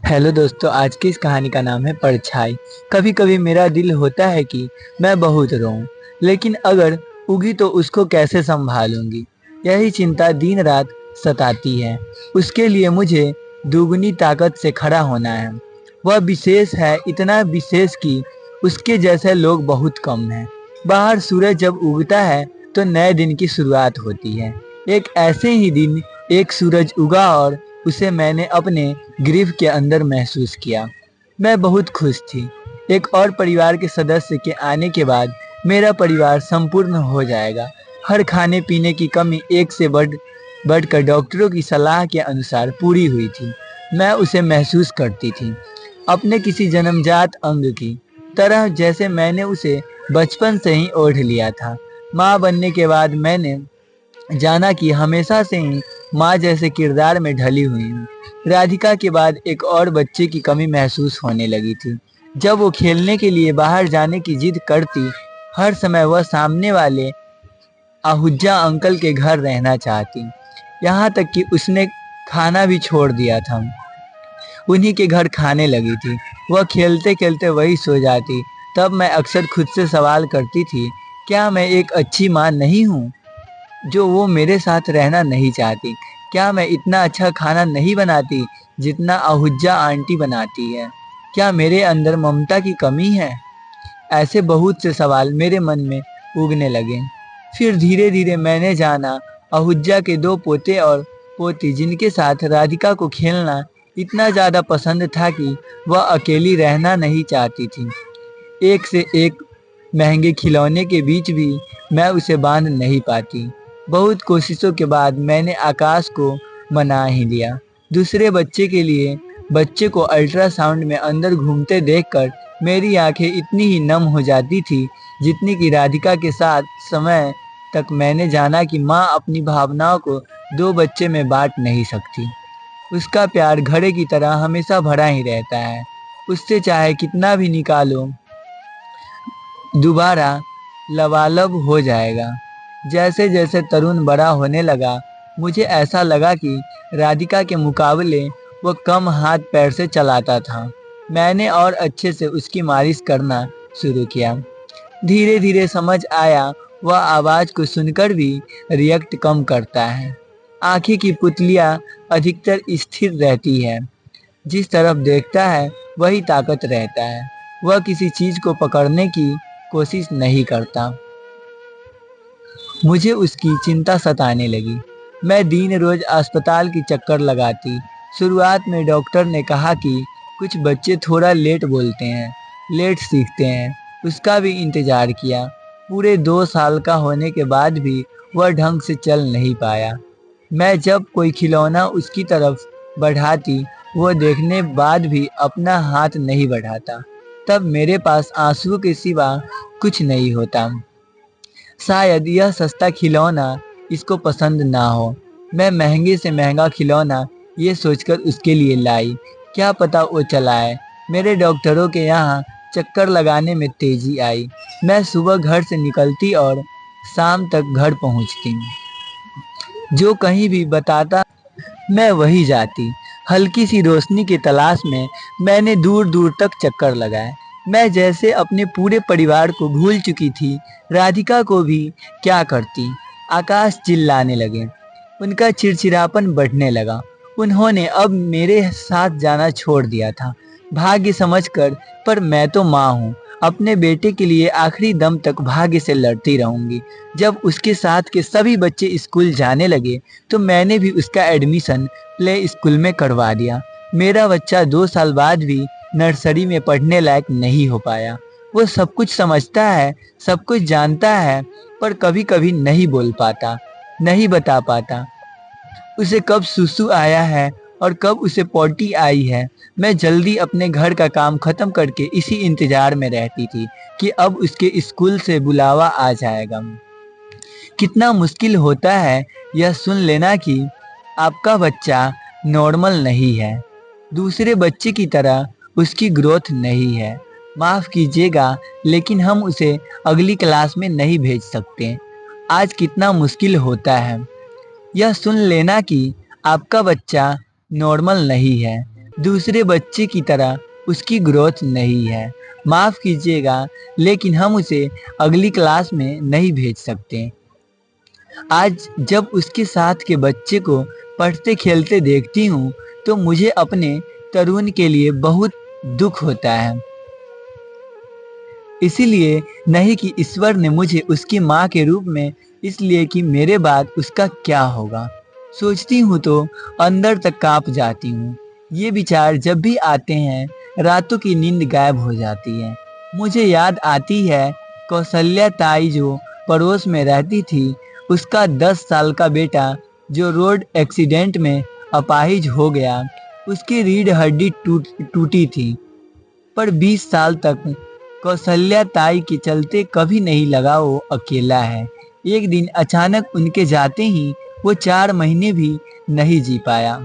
Hello दोस्तों, आज की इस कहानी का नाम है परछाई। कभी कभी मेरा दिल होता है कि मैं बहुत रोऊं, लेकिन अगर उगी तो उसको कैसे संभालूंगी। यही चिंता दिन रात सताती है। उसके लिए मुझे दुगनी ताकत से खड़ा होना है। वह विशेष है, इतना विशेष कि उसके जैसे लोग बहुत कम हैं। बाहर सूरज जब उगता है तो नए दिन की शुरुआत होती है। एक ऐसे ही दिन एक सूरज उगा और उसे मैंने अपने ग्रीव के अंदर महसूस किया। मैं बहुत खुश थी। एक और परिवार के सदस्य के आने के बाद मेरा परिवार संपूर्ण हो जाएगा। हर खाने पीने की कमी एक से बढ़कर डॉक्टरों की सलाह के अनुसार पूरी हुई थी। मैं उसे महसूस करती थी, अपने किसी जन्मजात अंग की तरह, जैसे मैंने उसे बचपन से ही ओढ़ लिया था। माँ बनने के बाद मैंने जाना कि हमेशा से ही माँ जैसे किरदार में ढली हुई हूँ। राधिका के बाद एक और बच्चे की कमी महसूस होने लगी थी। जब वो खेलने के लिए बाहर जाने की जिद करती, हर समय वह सामने वाले आहूजा अंकल के घर रहना चाहती। यहाँ तक कि उसने खाना भी छोड़ दिया था, उन्हीं के घर खाने लगी थी। वह खेलते खेलते वही सो जाती। तब मैं अक्सर खुद से सवाल करती थी, क्या मैं एक अच्छी माँ नहीं हूँ जो वो मेरे साथ रहना नहीं चाहती? क्या मैं इतना अच्छा खाना नहीं बनाती जितना आहूजा आंटी बनाती है? क्या मेरे अंदर ममता की कमी है? ऐसे बहुत से सवाल मेरे मन में उगने लगे। फिर धीरे धीरे मैंने जाना, आहूजा के दो पोते और पोती जिनके साथ राधिका को खेलना इतना ज़्यादा पसंद था कि वह अकेली रहना नहीं चाहती थी। एक से एक महंगे खिलौने के बीच भी मैं उसे बांध नहीं पाती। बहुत कोशिशों के बाद मैंने आकाश को मना ही लिया। दूसरे बच्चे के लिए बच्चे को अल्ट्रासाउंड में अंदर घूमते देखकर मेरी आंखें इतनी ही नम हो जाती थी जितनी कि राधिका के साथ समय तक मैंने जाना कि माँ अपनी भावनाओं को दो बच्चे में बांट नहीं सकती। उसका प्यार घड़े की तरह हमेशा भरा ही रहता है। उससे चाहे कितना भी निकालो, दोबारा लबालब हो जाएगा। जैसे जैसे तरुण बड़ा होने लगा, मुझे ऐसा लगा कि राधिका के मुकाबले वह कम हाथ पैर से चलाता था। मैंने और अच्छे से उसकी मालिश करना शुरू किया। धीरे धीरे समझ आया, वह आवाज़ को सुनकर भी रिएक्ट कम करता है। आँखें की पुतलियाँ अधिकतर स्थिर रहती है। जिस तरफ देखता है वही ताकत रहता है। वह किसी चीज़ को पकड़ने की कोशिश नहीं करता। मुझे उसकी चिंता सताने लगी। मैं दिन रोज अस्पताल की चक्कर लगाती। शुरुआत में डॉक्टर ने कहा कि कुछ बच्चे थोड़ा लेट बोलते हैं, लेट सीखते हैं। उसका भी इंतजार किया। पूरे 2 साल का होने के बाद भी वह ढंग से चल नहीं पाया। मैं जब कोई खिलौना उसकी तरफ बढ़ाती, वो देखने बाद भी अपना हाथ नहीं बढ़ाता। तब मेरे पास आंसुओं के सिवा कुछ नहीं होता। शायद यह सस्ता खिलौना इसको पसंद ना हो। मैं महंगे से महंगा खिलौना ये सोचकर उसके लिए लाई। क्या पता वो चलाए। मेरे डॉक्टरों के यहाँ चक्कर लगाने में तेजी आई। मैं सुबह घर से निकलती और शाम तक घर पहुँचती। जो कहीं भी बताता मैं वहीं जाती। हल्की सी रोशनी की तलाश में मैंने दूर दूर तक चक्कर लगाए। मैं जैसे अपने पूरे परिवार को भूल चुकी थी। राधिका को भी क्या करती। आकाश चिल्लाने लगे। उनका चिड़चिड़ापन बढ़ने लगा। उन्होंने अब मेरे साथ जाना छोड़ दिया था, भाग्य समझकर। पर मैं तो माँ हूँ, अपने बेटे के लिए आखिरी दम तक भाग्य से लड़ती रहूंगी। जब उसके साथ के सभी बच्चे स्कूल जाने लगे तो मैंने भी उसका एडमिशन प्ले स्कूल में करवा दिया। मेरा बच्चा 2 साल बाद भी नर्सरी में पढ़ने लायक नहीं हो पाया। वो सब कुछ समझता है, सब कुछ जानता है, पर कभी कभी नहीं बोल पाता, नहीं बता पाता उसे कब सुसु आया है और कब उसे पॉटी आई है। मैं जल्दी अपने घर का काम खत्म करके इसी इंतजार में रहती थी कि अब उसके स्कूल से बुलावा आ जाएगा। कितना मुश्किल होता है यह सुन लेना कि आपका बच्चा नॉर्मल नहीं है, दूसरे बच्चे की तरह उसकी ग्रोथ नहीं है। माफ़ कीजिएगा, लेकिन हम उसे अगली क्लास में नहीं भेज सकते। आज कितना मुश्किल होता है यह सुन लेना कि आपका बच्चा नॉर्मल नहीं है, दूसरे बच्चे की तरह उसकी ग्रोथ नहीं है। माफ कीजिएगा, लेकिन हम उसे अगली क्लास में नहीं भेज सकते। आज जब उसके साथ के बच्चे को पढ़ते खेलते देखती हूँ तो मुझे अपने तरुण के लिए बहुत दुख होता है। इसीलिए नहीं कि ईश्वर ने मुझे उसकी माँ के रूप में, इसलिए कि मेरे बाद उसका क्या होगा। सोचती हूँ तो अंदर तक कांप जाती हूँ। ये विचार जब भी आते हैं रातों की नींद गायब हो जाती है। मुझे याद आती है कौशल्या ताई जो पड़ोस में रहती थी, उसका 10 साल का बेटा जो रोड एक्सीडेंट में अपाहिज हो गया। उसकी रीढ़ हड्डी टूटी थी, पर 20 साल तक कौशल्या ताई के चलते कभी नहीं लगा वो अकेला है। एक दिन अचानक उनके जाते ही वो 4 महीने भी नहीं जी पाया।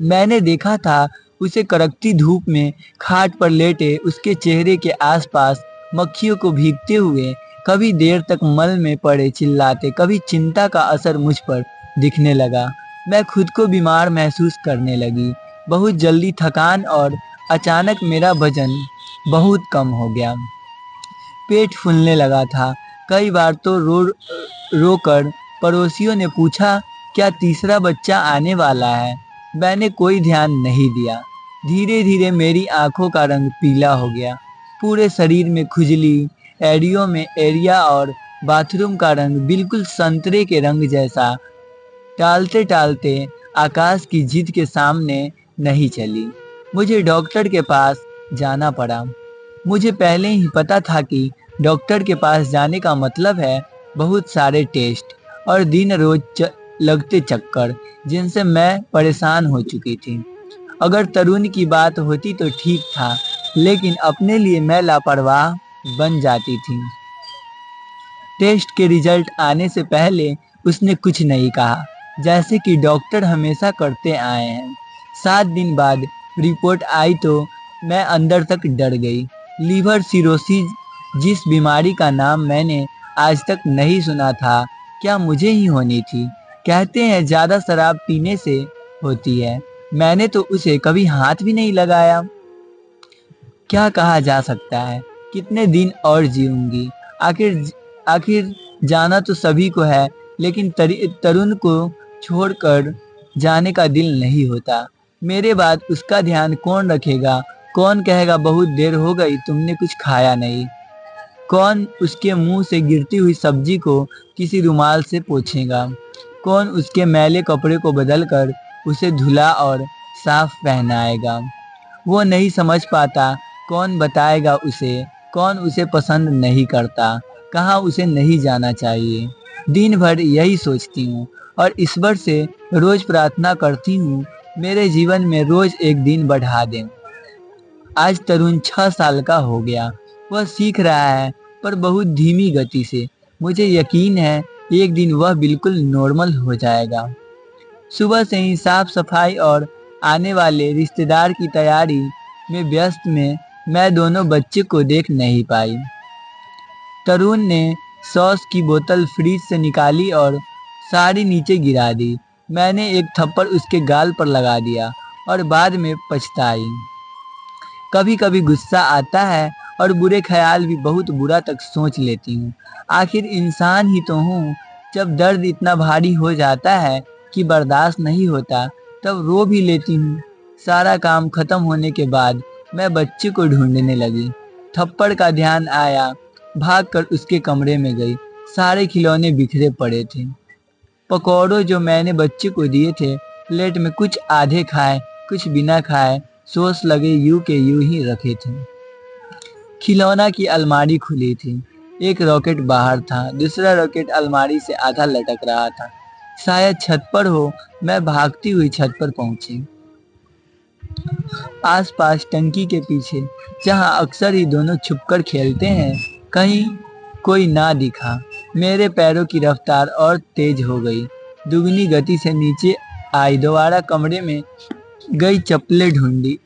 मैंने देखा था उसे कड़कती धूप में खाट पर लेटे, उसके चेहरे के आसपास मक्खियों को भीगते हुए, कभी देर तक मल में पड़े चिल्लाते, कभी चिंता का असर मुझ पर दिखने लगा। मैं खुद को बीमार महसूस करने लगी। बहुत जल्दी थकान और अचानक मेरा वजन बहुत कम हो गया। पेट फूलने लगा था। कई बार तो रो कर पड़ोसियों ने पूछा, क्या तीसरा बच्चा आने वाला है? मैंने कोई ध्यान नहीं दिया। धीरे धीरे मेरी आंखों का रंग पीला हो गया। पूरे शरीर में खुजली, एड़ियों में एरिया और बाथरूम का रंग बिल्कुल संतरे के रंग जैसा। टालते टालते आकाश की जिद के सामने नहीं चली। मुझे डॉक्टर के पास जाना पड़ा। मुझे पहले ही पता था कि डॉक्टर के पास जाने का मतलब है बहुत सारे टेस्ट और दिन रोज लगते चक्कर, जिनसे मैं परेशान हो चुकी थी। अगर तरुण की बात होती तो ठीक था, लेकिन अपने लिए मैं लापरवाह बन जाती थी। टेस्ट के रिजल्ट आने से पहले उसने कुछ नहीं कहा, जैसे कि डॉक्टर हमेशा करते आए हैं। 7 दिन बाद रिपोर्ट आई तो मैं अंदर तक डर गई। लीवर सिरोसिस, जिस बीमारी का नाम मैंने आज तक नहीं सुना था, क्या मुझे ही होनी थी? कहते हैं ज़्यादा शराब पीने से होती है। मैंने तो उसे कभी हाथ भी नहीं लगाया। क्या कहा जा सकता है? कितने दिन और जीऊंगी? आखिर आखिर जाना तो सभी को है, लेकिन तरुण को छोड़कर जाने का दिल नहीं होता। मेरे बाद उसका ध्यान कौन रखेगा? कौन कहेगा बहुत देर हो गई तुमने कुछ खाया नहीं? कौन उसके मुंह से गिरती हुई सब्जी को किसी रुमाल से पोंछेगा? कौन उसके मैले कपड़े को बदलकर उसे धुला और साफ पहनाएगा? वो नहीं समझ पाता। कौन बताएगा उसे? कौन उसे पसंद नहीं करता? कहाँ उसे नहीं जाना चाहिए? दिन भर यही सोचती हूँ और ईश्वर से रोज प्रार्थना करती हूँ मेरे जीवन में रोज एक दिन बढ़ा दें। आज तरुण 6 साल का हो गया। वह सीख रहा है, पर बहुत धीमी गति से। मुझे यकीन है एक दिन वह बिल्कुल नॉर्मल हो जाएगा। सुबह से ही साफ सफाई और आने वाले रिश्तेदार की तैयारी में व्यस्त में मैं दोनों बच्चे को देख नहीं पाई। तरुण ने सॉस की बोतल फ्रिज से निकाली और साड़ी नीचे गिरा दी। मैंने एक थप्पड़ उसके गाल पर लगा दिया और बाद में पछताई। कभी कभी गुस्सा आता है और बुरे ख्याल भी, बहुत बुरा तक सोच लेती हूँ। आखिर इंसान ही तो हूँ। जब दर्द इतना भारी हो जाता है कि बर्दाश्त नहीं होता, तब रो भी लेती हूँ। सारा काम खत्म होने के बाद मैं बच्चे को ढूंढने लगी। थप्पड़ का ध्यान आया, भागकर उसके कमरे में गई। सारे खिलौने बिखरे पड़े थे। पकौड़े जो मैंने बच्चे को दिए थे, प्लेट में कुछ आधे खाए, कुछ बिना खाए, सॉस लगे यूं के यूं ही रखे थे। खिलौना की अलमारी खुली थी। एक रॉकेट बाहर था, दूसरा रॉकेट अलमारी से आधा लटक रहा था। शायद छत पर हो। मैं भागती हुई छत पर पहुंची। आसपास टंकी के पीछे, जहां अक्सर ही दोनों छुपकर खेलते हैं, कहीं कोई ना दिखा। मेरे पैरों की रफ्तार और तेज हो गई। दुगनी गति से नीचे आई, दोबारा कमरे में गई, चप्पलें ढूंढी।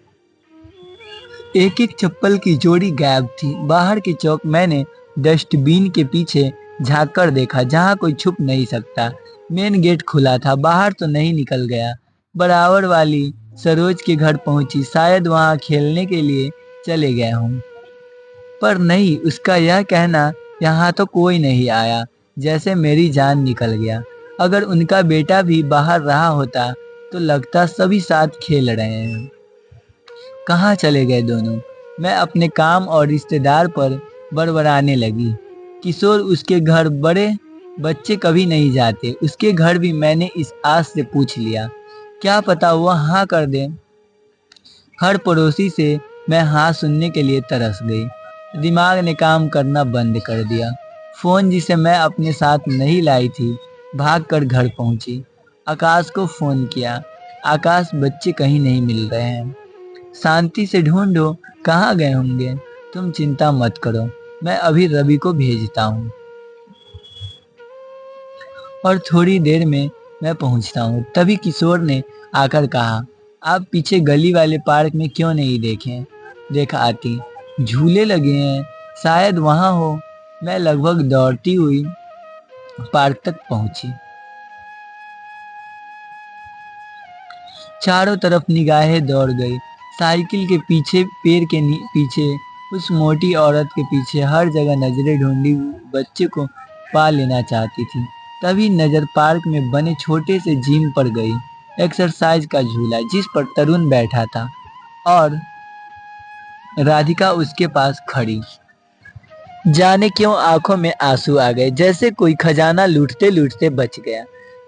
एक एक चप्पल की जोड़ी गायब थी। बाहर के चौक मैंने डस्टबिन के पीछे झांक कर देखा, जहां कोई छुप नहीं सकता। मेन गेट खुला था, बाहर तो नहीं निकल गया। बराबर वाली सरोज के घर पहुंची, शायद वहां खेलने के लिए चले गए हों। पर नहीं, उसका यह कहना, यहाँ तो कोई नहीं आया, जैसे मेरी जान निकल गया। अगर उनका बेटा भी बाहर रहा होता तो लगता सभी साथ खेल रहे हैं। कहाँ चले गए दोनों? मैं अपने काम और रिश्तेदार पर बड़बड़ाने लगी। किशोर उसके घर, बड़े बच्चे कभी नहीं जाते, उसके घर भी मैंने इस आस से पूछ लिया, क्या पता वो हाँ कर दे। हर पड़ोसी से मैं हाँ सुनने के लिए तरस गई। दिमाग ने काम करना बंद कर दिया। फोन जिसे मैं अपने साथ नहीं लाई थी, भागकर घर पहुंची। आकाश को फोन किया। आकाश, बच्चे कहीं नहीं मिल रहे हैं, शांति से ढूंढो, कहाँ गए होंगे। तुम चिंता मत करो, मैं अभी रवि को भेजता हूँ और थोड़ी देर में मैं पहुंचता हूँ। तभी किशोर ने आकर कहा, आप पीछे गली वाले पार्क में क्यों नहीं देखा आती, झूले लगे हैं, शायद वहां हो। मैं लगभग दौड़ती हुई पार्क तक पहुंची। चारों तरफ निगाहें दौड़ गई। साइकिल के पीछे, पेड़ के पीछे, उस मोटी औरत के पीछे, हर जगह नजरें ढूंढी बच्चे को पा लेना चाहती थी। तभी नजर पार्क में बने छोटे से जिम पर गई। एक्सरसाइज का झूला जिस पर तरुण बैठा था और राधिका उसके पास खड़ी। जाने क्यों आंखों में आंसू आ गए, जैसे कोई खजाना लूटते लूटते बच गया।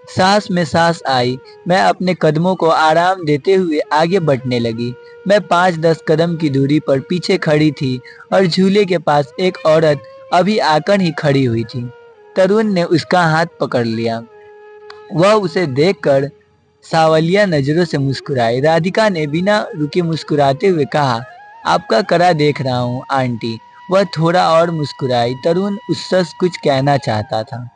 सांस में सांस आई। मैं अपने कदमों को आराम देते हुए आगे बढ़ने लगी। मैं 5-10 कदम की दूरी पर पीछे खड़ी थी और झूले के पास एक औरत अभी आकर ही खड़ी हुई थी। तरुण ने उसका हाथ पकड़ लिया। वह उसे देखकर सावलिया नजरों से मुस्कुराई। राधिका ने बिना रुके मुस्कुराते हुए कहा, आपका करा देख रहा हूँ आंटी। वह थोड़ा और मुस्कुराई। तरुण उससे कुछ कहना चाहता था।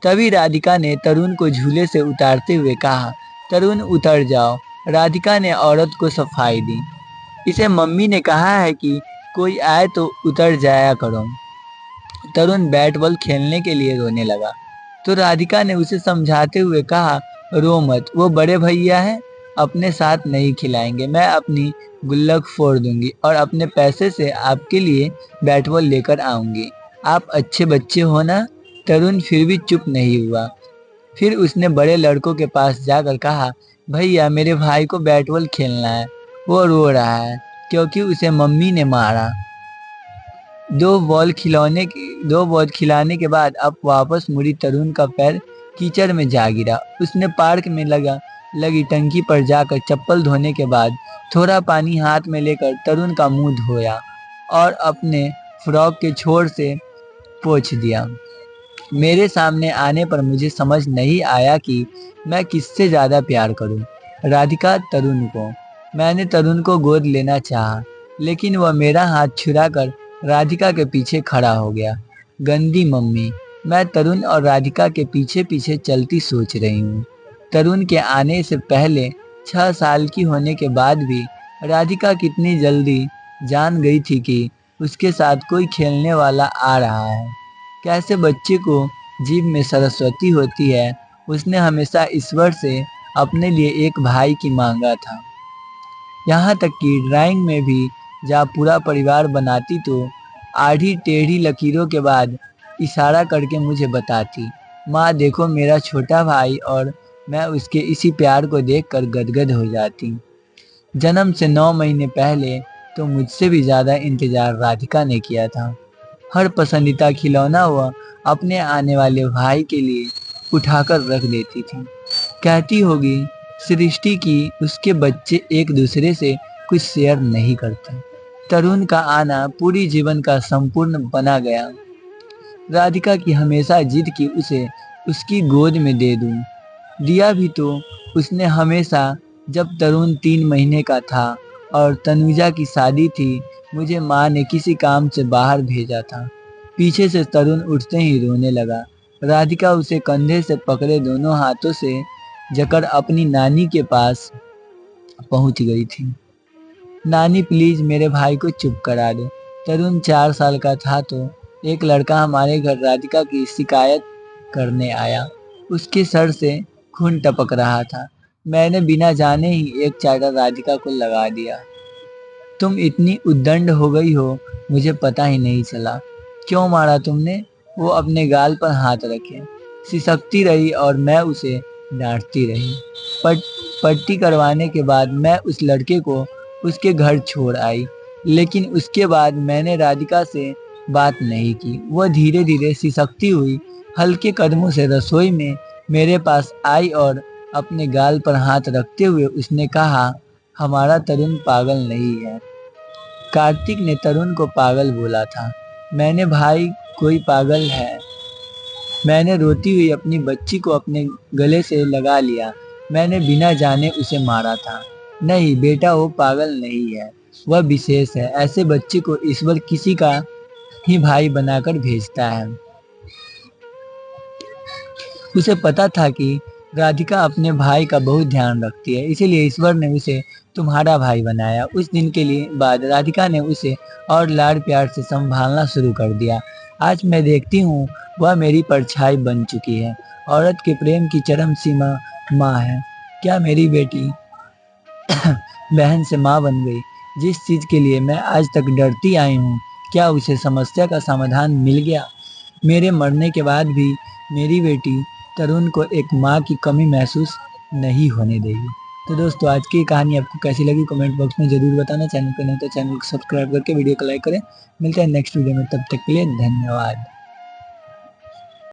तभी राधिका ने तरुण को झूले से उतारते हुए कहा, तरुण उतर जाओ। राधिका ने औरत को सफाई दी। इसे मम्मी ने कहा है कि कोई आए तो उतर जाया करो। तरुण बैट बॉल खेलने के लिए रोने लगा तो राधिका ने उसे समझाते हुए कहा, रो मत, वो बड़े भैया हैं, अपने साथ नहीं खिलाएंगे। मैं अपनी गुल्लक फोड़ दूंगी और अपने पैसे से आपके लिए बैट बॉल लेकर आऊंगी। आप अच्छे बच्चे हो ना। तरुण फिर भी चुप नहीं हुआ। फिर उसने बड़े लड़कों के पास जाकर कहा, भैया मेरे भाई को बैट बॉल खेलना है, वो रो रहा है क्योंकि उसे मम्मी ने मारा। 2 बॉल खिलाने के बाद अब वापस मुड़ी। तरुण का पैर कीचड़ में जा गिरा। उसने पार्क में लगी टंकी पर जाकर चप्पल धोने के बाद थोड़ा पानी हाथ में लेकर तरुण का मुंह धोया और अपने फ्रॉक के छोर से पोंछ दिया। मेरे सामने आने पर मुझे समझ नहीं आया कि मैं किससे ज्यादा प्यार करूं, राधिका, तरुण को। मैंने तरुण को गोद लेना चाहा, लेकिन वह मेरा हाथ छुड़ाकर राधिका के पीछे खड़ा हो गया। गंदी मम्मी। मैं तरुण और राधिका के पीछे पीछे चलती सोच रही हूँ। तरुण के आने से पहले 6 साल की होने के बाद भी राधिका कितनी जल्दी जान गई थी कि उसके साथ कोई खेलने वाला आ रहा है। कैसे बच्चे को जीभ में सरस्वती होती है, उसने हमेशा ईश्वर से अपने लिए एक भाई की मांगा था। यहाँ तक कि ड्राइंग में भी जहाँ पूरा परिवार बनाती तो आधी टेढ़ी लकीरों के बाद इशारा करके मुझे बताती, माँ देखो मेरा छोटा भाई, और मैं उसके इसी प्यार को देखकर गदगद हो जाती। जन्म से 9 महीने पहले तो मुझसे भी ज्यादा इंतजार राधिका ने किया था। हर पसंदीदा खिलौना वह अपने आने वाले भाई के लिए उठाकर रख देती थी। कहती होगी सृष्टि की उसके बच्चे एक दूसरे से कुछ शेयर नहीं करते। तरुण का आना पूरी जीवन का संपूर्ण बना गया। राधिका की हमेशा जिद की उसे उसकी गोद में दे दूं। दिया भी तो उसने हमेशा। जब तरुण 3 महीने का था और तनुजा की शादी थी, मुझे माँ ने किसी काम से बाहर भेजा था। पीछे से तरुण उठते ही रोने लगा। राधिका उसे कंधे से पकड़े दोनों हाथों से जकड़ अपनी नानी के पास पहुंच गई थी। नानी प्लीज मेरे भाई को चुप करा दो। तरुण 4 साल का था तो एक लड़का हमारे घर राधिका की शिकायत करने आया। उसके सर से खून टपक रहा था। मैंने बिना जाने ही एक चाटा राधिका को लगा दिया। तुम इतनी उद्दंड हो गई हो, मुझे पता ही नहीं चला। क्यों मारा तुमने? वो अपने गाल पर हाथ रखे सिसकती रही और मैं उसे डांटती रही। पट पट्टी करवाने के बाद मैं उस लड़के को उसके घर छोड़ आई, लेकिन उसके बाद मैंने राधिका से बात नहीं की। वह धीरे धीरे सिसकती हुई हल्के कदमों से रसोई में मेरे पास आई और अपने गाल पर हाथ रखते हुए उसने कहा, हमारा तरुण पागल नहीं है। कार्तिक ने तरुण को पागल बोला था। मैंने भाई कोई पागल है। मैंने रोती हुई अपनी बच्ची को अपने गले से लगा लिया। मैंने बिना जाने उसे मारा था। नहीं बेटा, वो पागल नहीं है, वह विशेष है। ऐसे बच्चे को ईश्वर किसी का ही भाई बनाकर भेजता है। उसे पता था कि राधिका अपने भाई का बहुत ध्यान रखती है, इसीलिए ईश्वर ने उसे तुम्हारा भाई बनाया। उस दिन के लिए बाद राधिका ने उसे और लाड प्यार से संभालना शुरू कर दिया। आज मैं देखती हूँ वह मेरी परछाई बन चुकी है। औरत के प्रेम की चरम सीमा माँ है। क्या मेरी बेटी बहन से माँ बन गई? जिस चीज के लिए मैं आज तक डरती आई हूँ, क्या उसे समस्या का समाधान मिल गया? मेरे मरने के बाद भी मेरी बेटी तरुण को एक माँ की कमी महसूस नहीं होने देगी। तो दोस्तों, आज की कहानी आपको कैसी लगी कमेंट बॉक्स में जरूर बताना। चैनल पर नहीं तो चैनल को सब्सक्राइब करके वीडियो को लाइक करें। मिलते हैं नेक्स्ट वीडियो में, तब तक के लिए धन्यवाद।